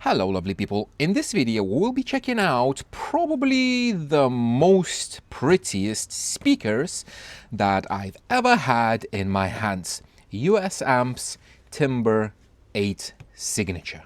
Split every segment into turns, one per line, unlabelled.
Hello lovely people, in this video we'll be checking out probably the most prettiest speakers that I've ever had in my hands. US Amps Timbre 8 Signature.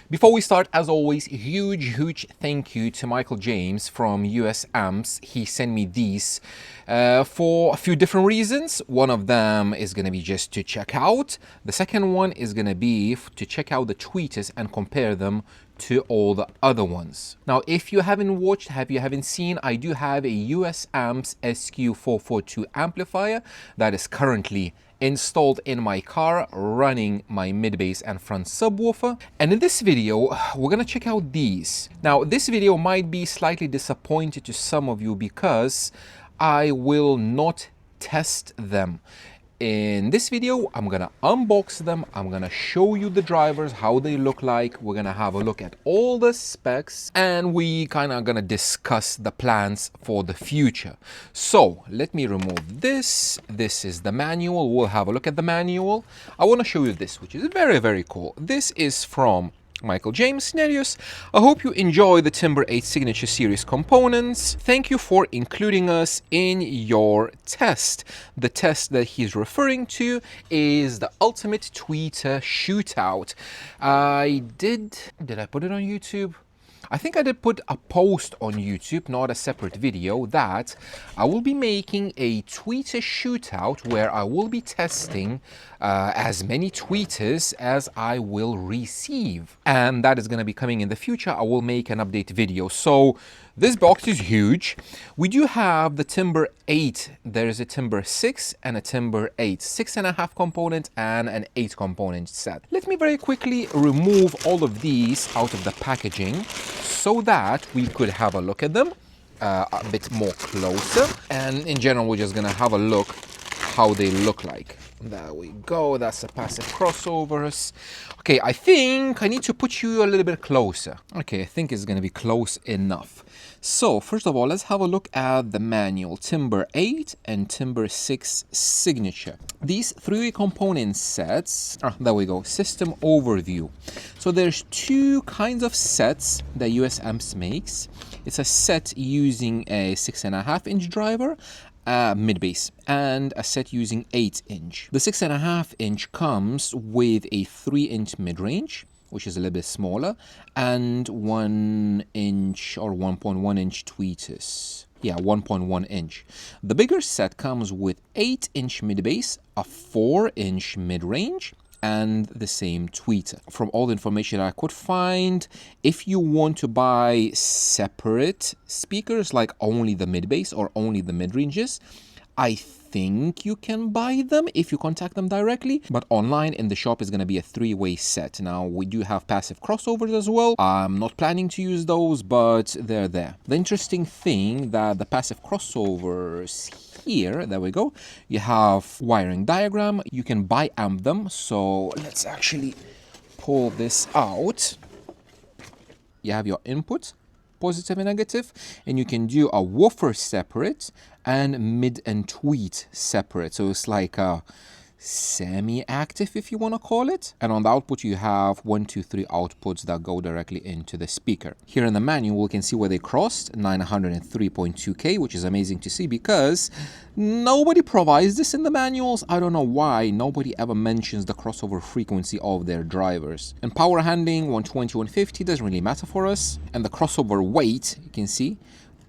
Before we start, as always, huge thank you to Michael James from US Amps. He sent me these for a few different reasons. One of them is going to be just to check out. The second one is going to be to check out the tweeters and compare them to all the other ones. Now, if you haven't watched, you haven't seen, I do have a US Amps SQ442 amplifier that is currently installed in my car, running my mid-bass and front subwoofer. And in this video, we're gonna check out these. Now, this video might be slightly disappointing to some of you because I will not test them. In this video, I'm gonna unbox them, I'm gonna show you the drivers, how they look like, we're gonna have a look at all the specs, and we kinda gonna discuss the plans for the future. So, let me remove this. This is the manual, we'll have a look at the manual. I wanna show you this, which is very cool. This is from Michael James Scenarios. I hope you enjoy the Timbre 8 Signature Series components. Thank you for including us in your test. The test that he's referring to is the Ultimate Tweeter Shootout. Did I put it on YouTube? I think I did put a post on YouTube, not a separate video, that I will be making a tweeter shootout where I will be testing as many tweeters as I will receive. And that is going to be coming in the future. I will make an update video. So this box is huge. We do have the Timbre 8. There is a Timbre 6 and a Timbre 8. 6.5 component and an 8 component set. Let me very quickly remove all of these out of the packaging so that we could have a look at them a bit more closer. And in general, we're just gonna have a look how they look like. There we go, that's the passive crossovers. Okay, I think I need to put you a little bit closer. Okay, I think it's gonna be close enough. So, first of all, let's have a look at the manual. Timbre 8 and Timbre 6 Signature. These three component sets, there we go, system overview. So there's two kinds of sets that US Amps makes. It's a set using a 6.5-inch driver, mid-bass, and a set using 8-inch. The 6.5-inch comes with a 3-inch mid-range, which is a little bit smaller, and 1-inch or 1.1-inch tweeters. Yeah, 1.1 inch. The bigger set comes with 8-inch mid-bass, a 4-inch mid-range, and the same tweeter. From all the information I could find, if you want to buy separate speakers, like only the mid-bass or only the mid-ranges, I think you can buy them if you contact them directly, but online in the shop is going to be a 3-way set. Now, we do have passive crossovers as well. I'm not planning to use those, but they're there. The interesting thing that the passive crossovers here, there we go, you have wiring diagram. You can bi-amp them, so let's actually pull this out. You have your input, positive and negative, and you can do a woofer separate and mid and tweet separate. So it's like a semi-active, if you want to call it. And on the output, you have 1, 2, 3 outputs that go directly into the speaker. Here in the manual, we can see where they crossed 903.2K, which is amazing to see because nobody provides this in the manuals. I don't know why nobody ever mentions the crossover frequency of their drivers. And power handling 120, 150 doesn't really matter for us. And the crossover weight, you can see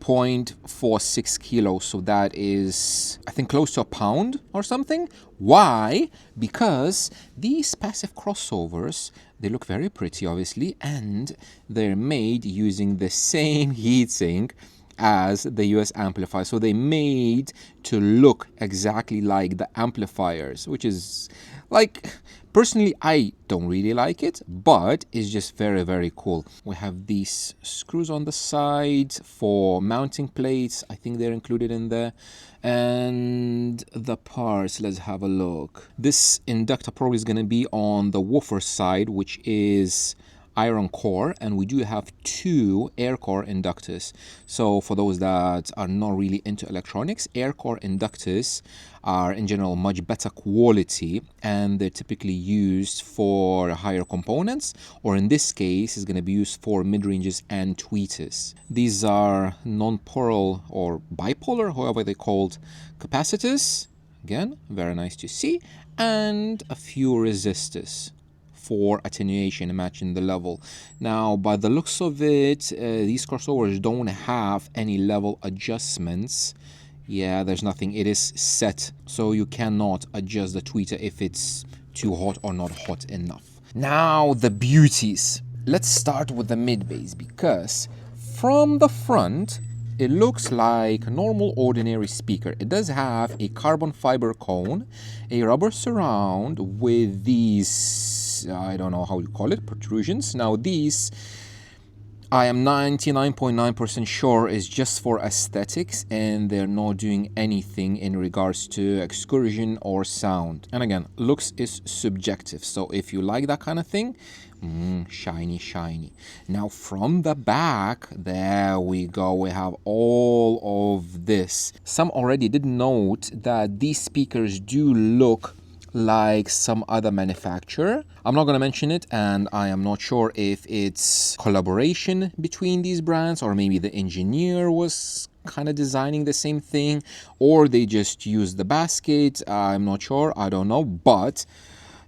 0.46 kilos, so that is, I think, close to a pound or something. Why? Because these passive crossovers, they look very pretty, obviously, and they're made using the same heatsink as the US amplifier. So they made to look exactly like the amplifiers, which is like, personally, I don't really like it, but it's just very cool. We have these screws on the side for mounting plates. I think they're included in there. And the parts, let's have a look. This inductor probably is going to be on the woofer side, which is iron core, and we do have 2 air core inductors. So for those that are not really into electronics, air core inductors are in general much better quality, and they're typically used for higher components, or in this case is going to be used for mid-ranges and tweeters. These are non-polar or bipolar, however they're called, capacitors. Again, very nice to see, and a few resistors for attenuation, matching the level. Now, by the looks of it, these crossovers don't have any level adjustments. Yeah, there's nothing. It is set, so you cannot adjust the tweeter if it's too hot or not hot enough. Now, the beauties. Let's start with the mid-bass, because from the front, it looks like a normal ordinary speaker. It does have a carbon fiber cone, a rubber surround with these, I don't know how you call it, protrusions. Now these, I am 99.9% sure is just for aesthetics, and they're not doing anything in regards to excursion or sound. And again, looks is subjective, so if you like that kind of thing, shiny, shiny. Now from the back, there we go, we have all of this. Some already did note that these speakers do look like some other manufacturer. I'm not going to mention it, and I am not sure if it's collaboration between these brands, or maybe the engineer was kind of designing the same thing, or they just used the basket. I'm not sure, I don't know, but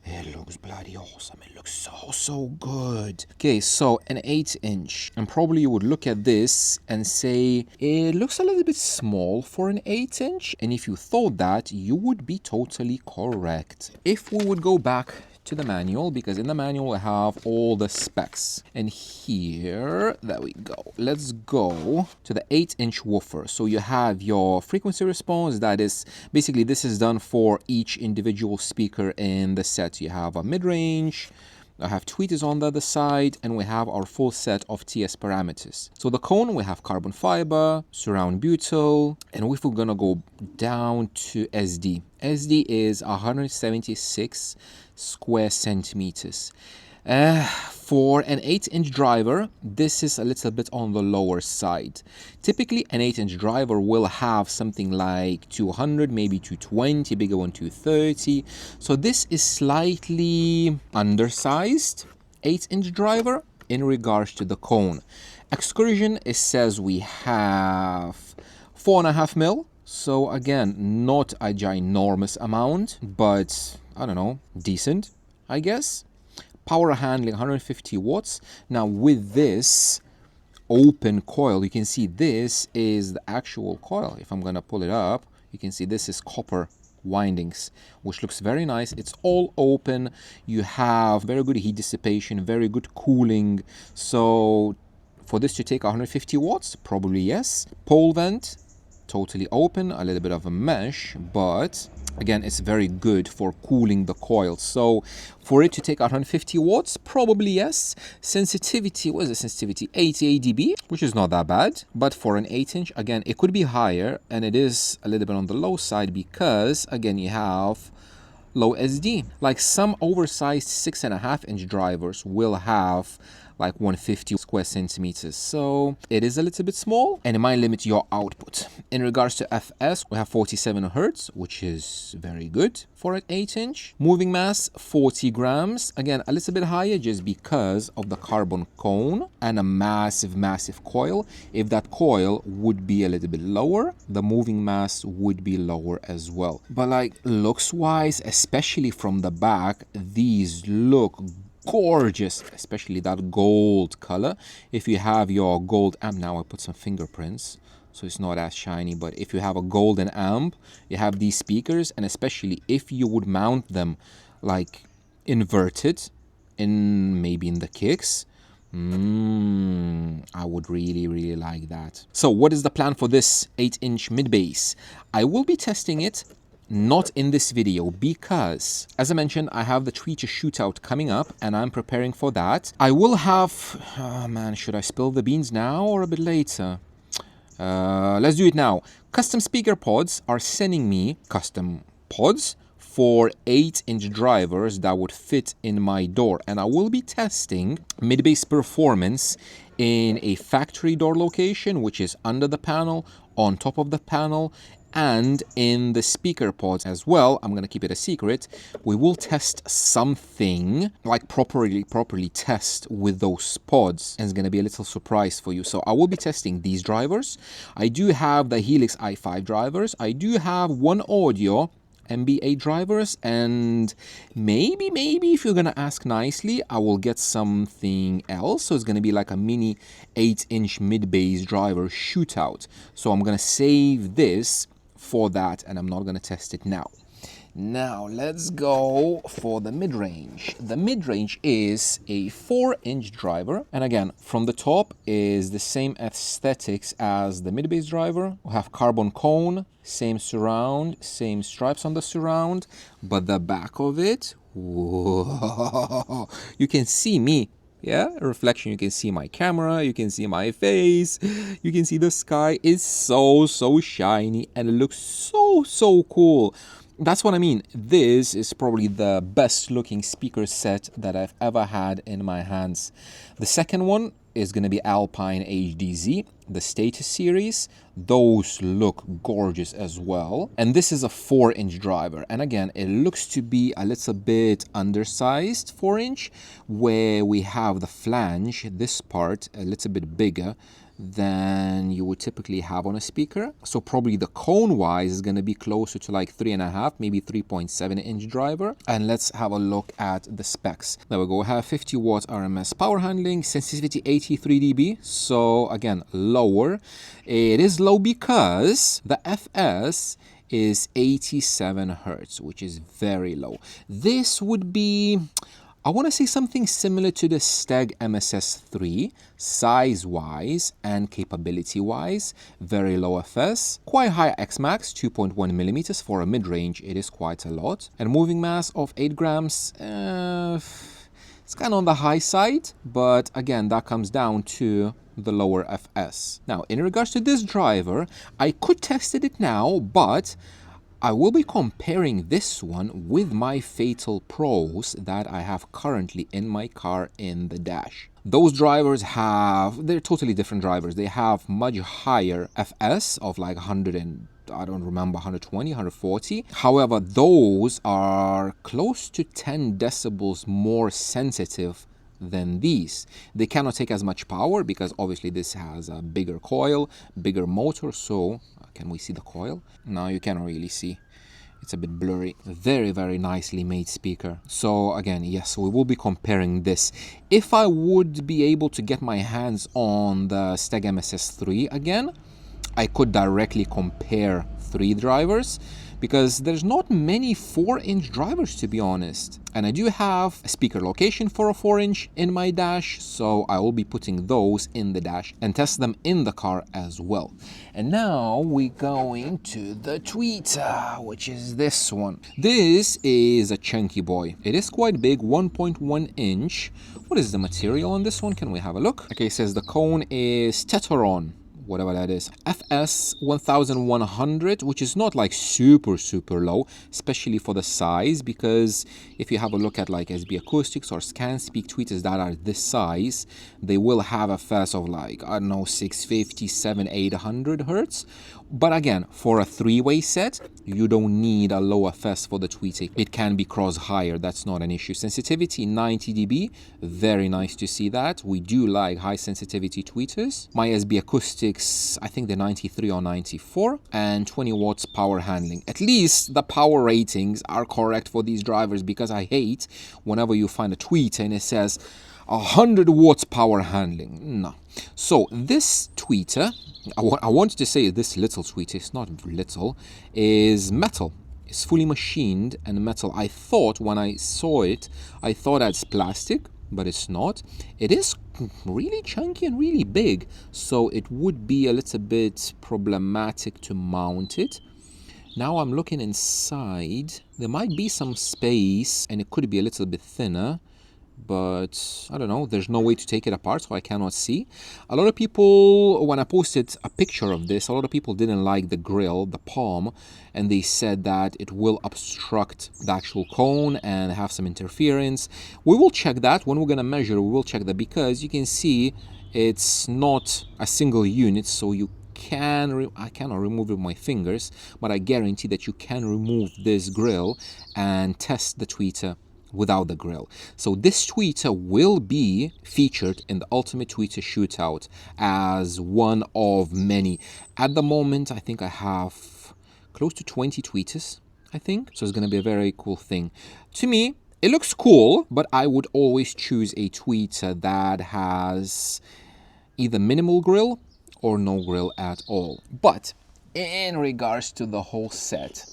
it looks bloody awesome. It looks so good. Okay, so an 8-inch, and probably you would look at this and say it looks a little bit small for an 8-inch, and if you thought that, you would be totally correct. If we would go back to the manual, because in the manual I have all the specs, and here, there we go, let's go to the 8-inch woofer. So you have your frequency response, that is basically, this is done for each individual speaker in the set. You have a mid-range, I have tweeters on the other side, and we have our full set of TS parameters. So the cone, we have carbon fiber, surround butyl, and if we're gonna go down to SD, SD is 176 square centimeters. For an 8-inch driver, this is a little bit on the lower side. Typically, an 8-inch driver will have something like 200, maybe 220, bigger one 230. So this is slightly undersized 8-inch driver in regards to the cone. Excursion, it says we have 4.5 mil. So again, not a ginormous amount, but I don't know, decent, I guess. Power handling 150 watts. Now with this open coil, you can see this is the actual coil. If I'm gonna pull it up, you can see this is copper windings, which looks very nice. It's all open. You have very good heat dissipation, very good cooling. So for this to take 150 watts, probably yes. Pole vent, totally open, a little bit of a mesh, but again, it's very good for cooling the coil. So for it to take 150 watts, probably yes. Sensitivity, what is the sensitivity? 80 dB, which is not that bad. But for an 8-inch, again, it could be higher, and it is a little bit on the low side because, again, you have low SD. Like some oversized 6.5-inch drivers will have like 150 square centimeters. So it is a little bit small, and it might limit your output. In regards to FS, we have 47 Hertz, which is very good for an 8-inch. Moving mass, 40 grams. Again, a little bit higher just because of the carbon cone and a massive coil. If that coil would be a little bit lower, the moving mass would be lower as well. But like looks wise, especially from the back, these look gorgeous, especially that gold color. If you have your gold amp, now I put some fingerprints so it's not as shiny, but if you have a golden amp, you have these speakers, and especially if you would mount them like inverted in maybe in the kicks, I would really like that. So what is the plan for this 8-inch mid-bass? I will be testing it not in this video because, as I mentioned, I have the tweeter shootout coming up and I'm preparing for that. I will have, oh man, should I spill the beans now or a bit later? Let's do it now. Custom speaker pods are sending me custom pods for 8-inch drivers that would fit in my door. And I will be testing Midbass performance in a factory door location, which is under the panel, on top of the panel, and in the speaker pods as well. I'm going to keep it a secret. We will test something, like properly test with those pods, and it's going to be a little surprise for you. So I will be testing these drivers. I do have the Helix i5 drivers. I do have One Audio MB8 drivers, and maybe if you're gonna ask nicely, I will get something else. So it's gonna be like a mini 8-inch mid-bass driver shootout. So I'm gonna save this for that, and I'm not gonna test it now. Now let's go for the mid-range. The mid-range is a 4-inch driver, and again, from the top is the same aesthetics as the mid-bass driver. We have carbon cone, same surround, same stripes on the surround, but the back of it, whoa, you can see me. Yeah, a reflection. You can see my camera, you can see my face, you can see the sky. It's so shiny, and it looks so cool. That's what I mean. This is probably the best looking speaker set that I've ever had in my hands. The second one is going to be Alpine HDZ, the Status series. Those look gorgeous as well. And this is a 4-inch driver. And again, it looks to be a little bit undersized 4-inch, where we have the flange, this part, a little bit bigger than you would typically have on a speaker. So probably the cone wise is going to be closer to like 3.5, maybe 3.7-inch driver. And let's have a look at the specs. There we go. We have 50 watts RMS power handling, sensitivity 83 dB. So again, lower. It is low because the FS is 87 hertz, which is very low. This would be, I want to say, something similar to the Steg MSS3, size-wise and capability-wise. Very low FS, quite high X-Max, 2.1 millimeters for a mid-range. It is quite a lot. And moving mass of 8 grams, it's kind of on the high side, but again, that comes down to the lower FS. Now, in regards to this driver, I could test it now, but I will be comparing this one with my Fatal Pros that I have currently in my car in the dash. Those drivers they're totally different drivers. They have much higher FS of like 100 and I don't remember, 120, 140. However, those are close to 10 decibels more sensitive than these. They cannot take as much power because obviously this has a bigger coil, bigger motor. So can we see the coil? No, you cannot really see. It's a bit blurry. Very nicely made speaker. So again, yes, we will be comparing this. If I would be able to get my hands on the Steg MSS3 again, I could directly compare 3 drivers, because there's not many 4-inch drivers, to be honest. And I do have a speaker location for a 4-inch in my dash, so I will be putting those in the dash and test them in the car as well. And now we're going to the tweeter, which is this one. This is a chunky boy. It is quite big, 1.1 inch. What is the material on this one? Can we have a look? Okay, it says the cone is Teteron, whatever that is. FS 1100, which is not like super low, especially for the size, because if you have a look at like SB Acoustics or ScanSpeak tweeters that are this size, they will have a FS of like, I don't know, 650, 700, 800 hertz. But again, for a 3-way set, you don't need a low FS for the tweeter. It can be cross higher, that's not an issue. Sensitivity 90 dB, very nice to see that. We do like high sensitivity tweeters. My SB Acoustics, I think they're 93 or 94, and 20 watts power handling. At least the power ratings are correct for these drivers, because I hate whenever you find a tweeter and it says 100 watts power handling. No. So this tweeter, I wanted to say this little tweeter, it's not little, is metal. It's fully machined and metal. I thought when I saw it, I thought that's plastic, but it's not. It is really chunky and really big, so it would be a little bit problematic to mount it. Now I'm looking inside. There might be some space and it could be a little bit thinner. but I don't know, there's no way to take it apart, so I cannot see. A lot of people, when I posted a picture of this, a lot of people didn't like the grill, the palm, and they said that it will obstruct the actual cone and have some interference. We will check that when we're gonna measure. We will check that, because you can see it's not a single unit, so you can I cannot remove it with my fingers, but I guarantee that you can remove this grill and test the tweeter without the grill. So this tweeter will be featured in the Ultimate Tweeter Shootout as one of many. At the moment, I think I have close to 20 tweeters, I think. So it's going to be a very cool thing. To me, it looks cool, but I would always choose a tweeter that has either minimal grill or no grill at all. But in regards to the whole set,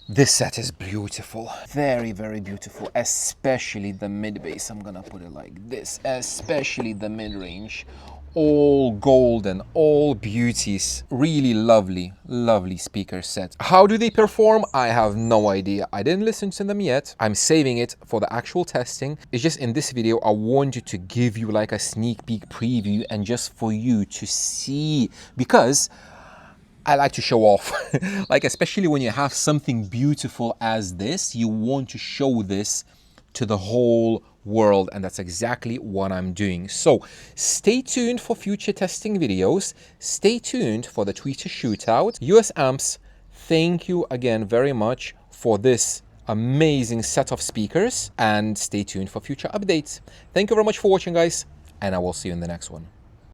this set is beautiful, very, very beautiful, especially the mid-bass. I'm gonna put it like this, especially the mid-range. All golden, all beauties. Really lovely, lovely speaker set. How do they perform? I have no idea. I didn't listen to them yet. I'm saving it for the actual testing. It's just in this video, I wanted to give you like a sneak peek preview and just for you to see, because I like to show off. Like, especially when you have something beautiful as this, you want to show this to the whole world, and that's exactly what I'm doing. So stay tuned for future testing videos. Stay tuned for the Tweeter Shootout. US Amps, thank you again very much for this amazing set of speakers, and stay tuned for future updates. Thank you very much for watching, guys, and I will see you in the next one.